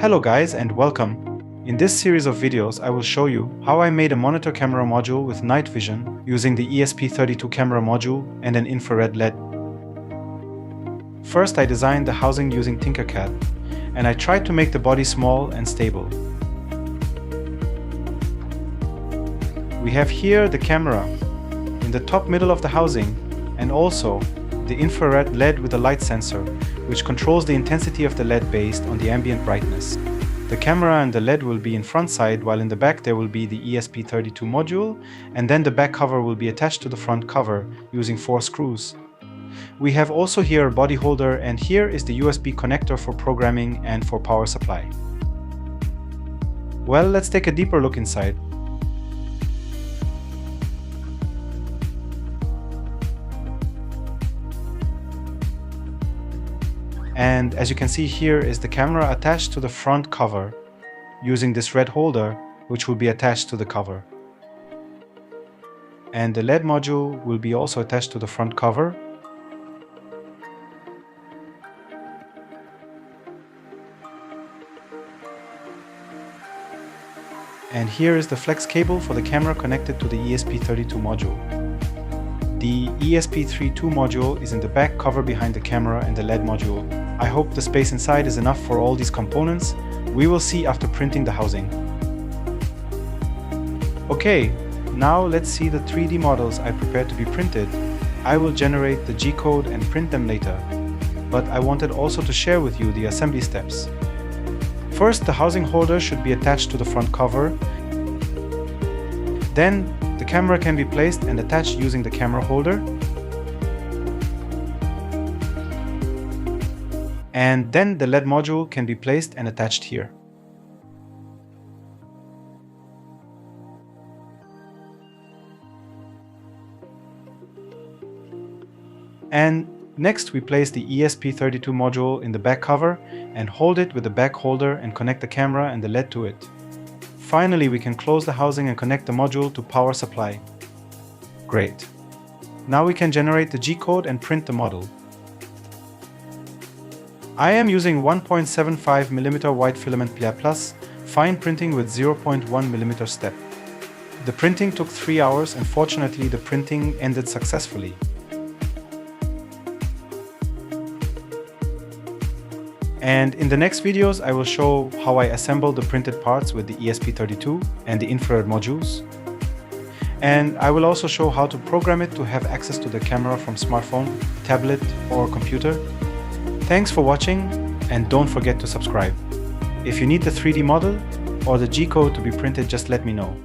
Hello guys and welcome. In this series of videos I will show you how I made a monitor camera module with night vision using the ESP32 camera module and an infrared LED. First I designed the housing using Tinkercad and I tried to make the body small and stable. We have here the camera in the top middle of the housing and also the infrared LED with a light sensor, which controls the intensity of the LED based on the ambient brightness. The camera and the LED will be in front side, while in the back there will be the ESP32 module, and then the back cover will be attached to the front cover using 4 screws. We have also here a body holder, and here is the USB connector for programming and for power supply. Well, let's take a deeper look inside. And as you can see, here is the camera attached to the front cover using this red holder, which will be attached to the cover. And the LED module will be also attached to the front cover. And here is the flex cable for the camera connected to the ESP32 module. The ESP32 module is in the back cover behind the camera and the LED module. I hope the space inside is enough for all these components. We will see after printing the housing. Okay, now let's see the 3D models I prepared to be printed. I will generate the G-code and print them later, but I wanted also to share with you the assembly steps. First, the housing holder should be attached to the front cover. Then, the camera can be placed and attached using the camera holder. And then the LED module can be placed and attached here. And next we place the ESP32 module in the back cover and hold it with the back holder and connect the camera and the LED to it. Finally, we can close the housing and connect the module to power supply. Great. Now we can generate the G-code and print the model. I am using 1.75mm white filament PLA Plus, fine printing with 0.1mm step. The printing took 3 hours and fortunately the printing ended successfully. And in the next videos I will show how I assemble the printed parts with the ESP32 and the infrared modules. And I will also show how to program it to have access to the camera from smartphone, tablet or computer. Thanks for watching and don't forget to subscribe. If you need the 3D model or the G-code to be printed, just let me know.